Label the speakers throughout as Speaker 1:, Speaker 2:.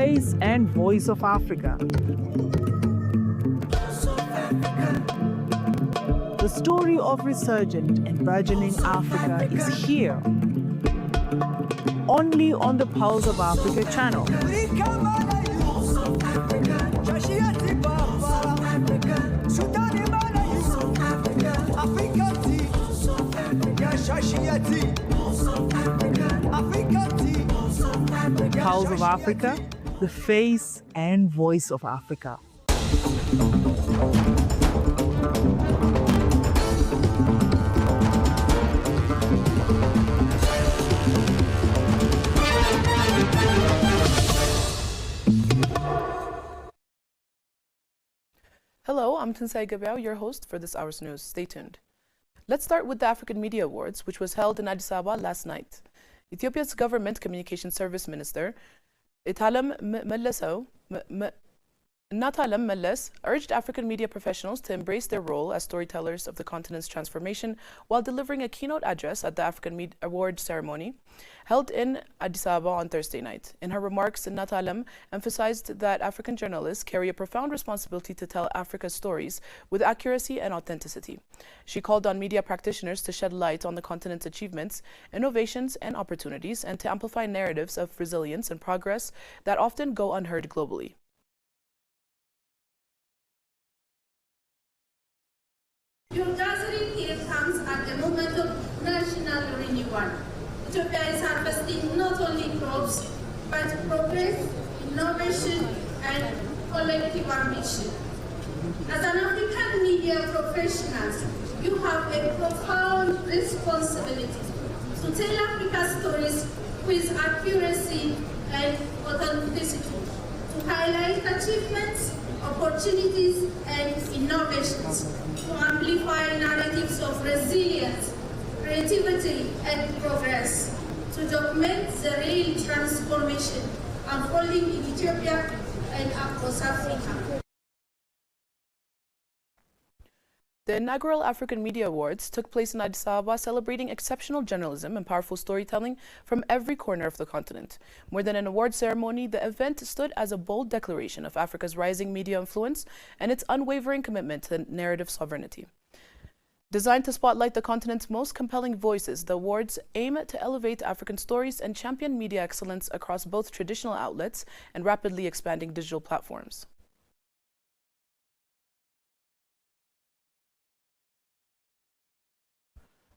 Speaker 1: face and voice of Africa. The story of resurgent and burgeoning Africa is here, only on the Pulse of Africa channel. Pulse of Africa, the face and voice of Africa.
Speaker 2: Hello, I'm Tinsai Gabriel, your host for this hour's news. Stay tuned. Let's start with the African Media Awards, which was held in Addis Ababa last night. Ethiopia's Government Communication Service Minister, Natalem Meles, urged African media professionals to embrace their role as storytellers of the continent's transformation while delivering a keynote address at the African Media Award ceremony held in Addis Ababa on Thursday night. In her remarks, Natalem emphasized that African journalists carry a profound responsibility to tell Africa's stories with accuracy and authenticity. She called on media practitioners to shed light on the continent's achievements, innovations, and opportunities, and to amplify narratives of resilience and progress that often go unheard globally.
Speaker 3: Your gathering here comes at a moment of national renewal. Ethiopia is harvesting not only crops, but progress, innovation, and collective ambition. As an African media professional, you have a profound responsibility to tell Africa's stories with accuracy and authenticity, to highlight achievements, opportunities, and innovations, to amplify narratives of resilience, creativity, and progress, to document the real transformation unfolding in Ethiopia and across Africa.
Speaker 2: The inaugural African Media Awards took place in Addis Ababa, celebrating exceptional journalism and powerful storytelling from every corner of the continent. More than an award ceremony, the event stood as a bold declaration of Africa's rising media influence and its unwavering commitment to narrative sovereignty. Designed to spotlight the continent's most compelling voices, the awards aim to elevate African stories and champion media excellence across both traditional outlets and rapidly expanding digital platforms.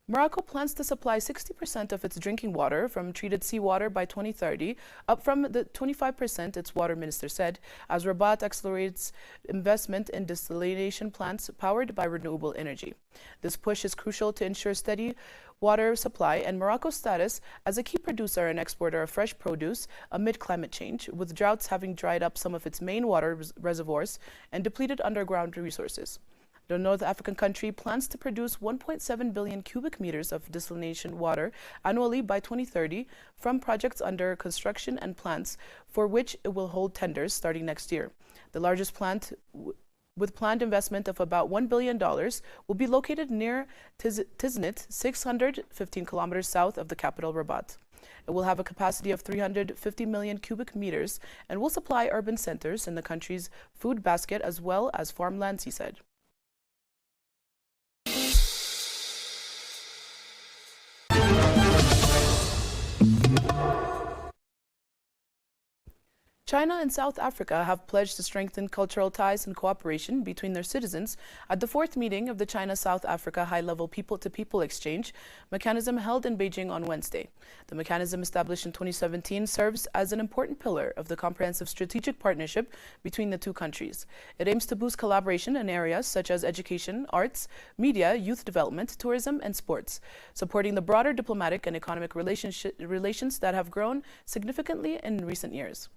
Speaker 2: Morocco plans to supply 60% of its drinking water from treated seawater by 2030, up from the 25% its water minister said, as Rabat accelerates investment in desalination plants powered by renewable energy. This push is crucial to ensure steady water supply and Morocco's status as a key producer and exporter of fresh produce amid climate change, with droughts having dried up some of its main water reservoirs and depleted underground resources. The North African country plans to produce 1.7 billion cubic meters of desalination water annually by 2030 from projects under construction and plants for which it will hold tenders starting next year. The largest plant, with planned investment of about $1 billion, will be located near Tiznit, 615 kilometers south of the capital, Rabat. It will have a capacity of 350 million cubic meters and will supply urban centers in the country's food basket as well as farmlands, he said. China and South Africa have pledged to strengthen cultural ties and cooperation between their citizens at the fourth meeting of the China-South Africa high-level people-to-people exchange mechanism held in Beijing on Wednesday. The mechanism, established in 2017, serves as an important pillar of the comprehensive strategic partnership between the two countries. It aims to boost collaboration in areas such as education, arts, media, youth development, tourism, and sports, supporting the broader diplomatic and economic relations that have grown significantly in recent years.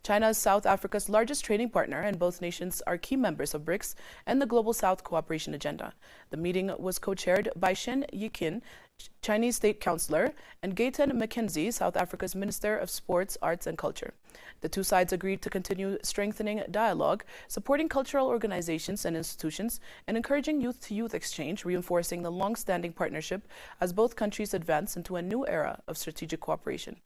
Speaker 2: China is South Africa's largest trading partner, and both nations are key members of BRICS and the Global South Cooperation Agenda. The meeting was co-chaired by Shen Yiqin, Chinese State Councillor, and Gayton McKenzie, South Africa's Minister of Sports, Arts and Culture. The two sides agreed to continue strengthening dialogue, supporting cultural organizations and institutions, and encouraging youth-to-youth exchange, reinforcing the long-standing partnership as both countries advance into a new era of strategic cooperation.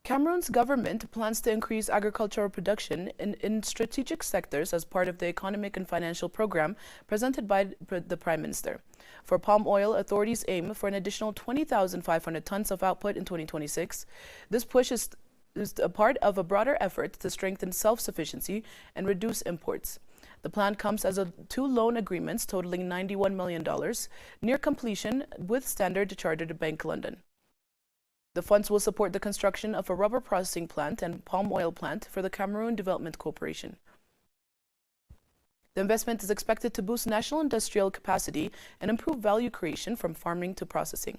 Speaker 2: Cameroon's government plans to increase agricultural production in strategic sectors as part of the economic and financial program presented by the Prime Minister. For palm oil, authorities aim for an additional 20,500 tons of output in 2026. This push is a part of a broader effort to strengthen self-sufficiency and reduce imports. The plan comes as two loan agreements totaling $91 million, near completion with Standard Chartered Bank London. The funds will support the construction of a rubber processing plant and palm oil plant for the Cameroon Development Corporation. The investment is expected to boost national industrial capacity and improve value creation from farming to processing.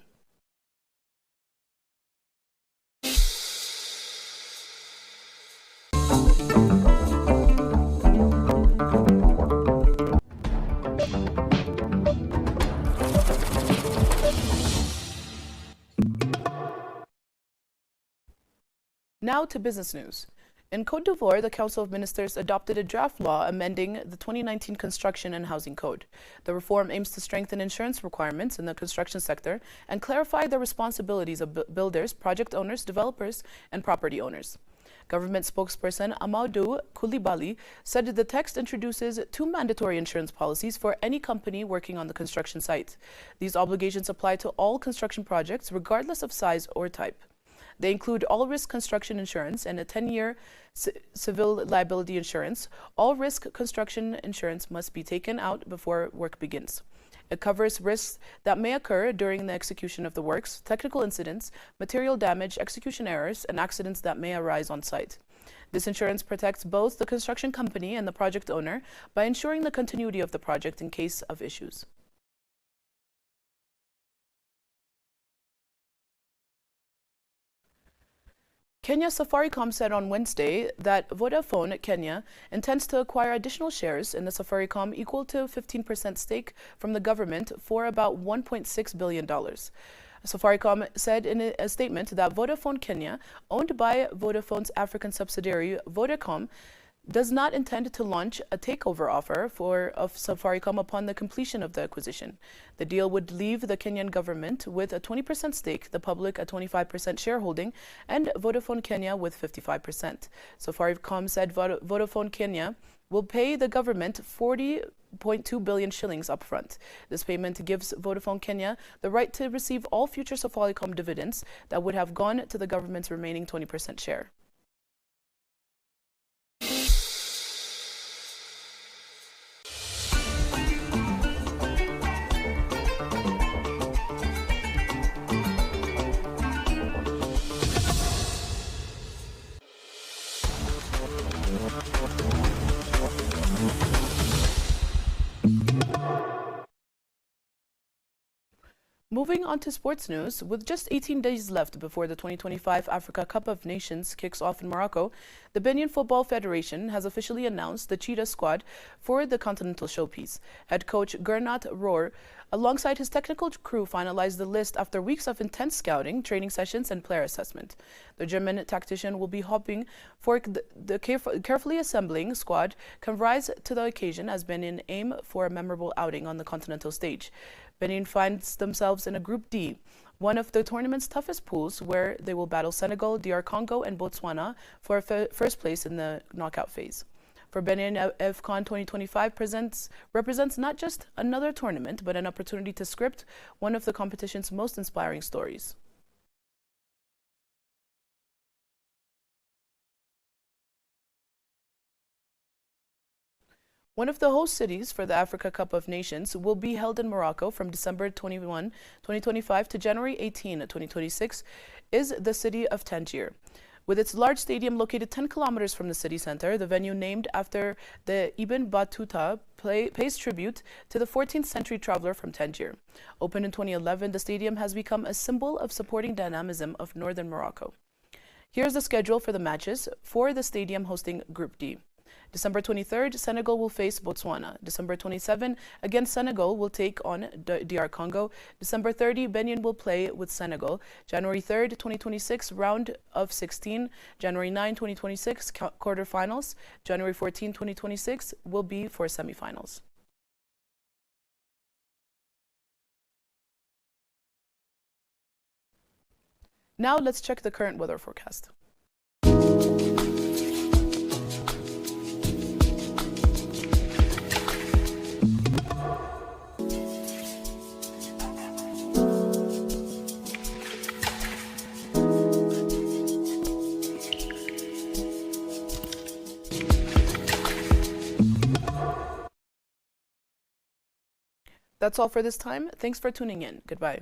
Speaker 2: Now to business news. In Côte d'Ivoire, the Council of Ministers adopted a draft law amending the 2019 Construction and Housing Code. The reform aims to strengthen insurance requirements in the construction sector and clarify the responsibilities of builders, project owners, developers, and property owners. Government spokesperson Amadou Koulibaly said the text introduces two mandatory insurance policies for any company working on the construction site. These obligations apply to all construction projects, regardless of size or type. They include all-risk construction insurance and a 10-year civil liability insurance. All-risk construction insurance must be taken out before work begins. It covers risks that may occur during the execution of the works, technical incidents, material damage, execution errors, and accidents that may arise on site. This insurance protects both the construction company and the project owner by ensuring the continuity of the project in case of issues. Kenya Safaricom said on Wednesday that Vodafone Kenya intends to acquire additional shares in the Safaricom equal to 15% stake from the government for about $1.6 billion. Safaricom said in a statement that Vodafone Kenya, owned by Vodafone's African subsidiary Vodacom, does not intend to launch a takeover offer of Safaricom upon the completion of the acquisition. The deal would leave the Kenyan government with a 20% stake, the public a 25% shareholding, and Vodafone Kenya with 55%. Safaricom said Vodafone Kenya will pay the government 40.2 billion shillings upfront. This payment gives Vodafone Kenya the right to receive all future Safaricom dividends that would have gone to the government's remaining 20% share. Moving on to sports news, with just 18 days left before the 2025 Africa Cup of Nations kicks off in Morocco, the Benin Football Federation has officially announced the Cheetah squad for the Continental Showpiece. Head coach Gernot Rohr, alongside his technical crew, finalized the list after weeks of intense scouting, training sessions, and player assessment. The German tactician will be hoping for the carefully assembling squad can rise to the occasion as Benin aim for a memorable outing on the continental stage. Benin finds themselves in a Group D, one of the tournament's toughest pools, where they will battle Senegal, DR Congo, and Botswana for first place in the knockout phase. For Benin, AFCON 2025 represents not just another tournament, but an opportunity to script one of the competition's most inspiring stories. One of the host cities for the Africa Cup of Nations will be held in Morocco from December 21, 2025 to January 18, 2026, is the city of Tangier. With its large stadium located 10 kilometers from the city center, the venue named after the Ibn Battuta pays tribute to the 14th century traveler from Tangier. Opened in 2011, the stadium has become a symbol of supporting dynamism of northern Morocco. Here's the schedule for the matches for the stadium hosting Group D. December 23rd, Senegal will face Botswana. December 27, again Senegal will take on DR Congo. December 30, Benin will play with Senegal. January 3rd, 2026, round of 16. January 9, 2026, quarterfinals. January 14, 2026 will be for semifinals. Now let's check the current weather forecast. That's all for this time. Thanks for tuning in. Goodbye.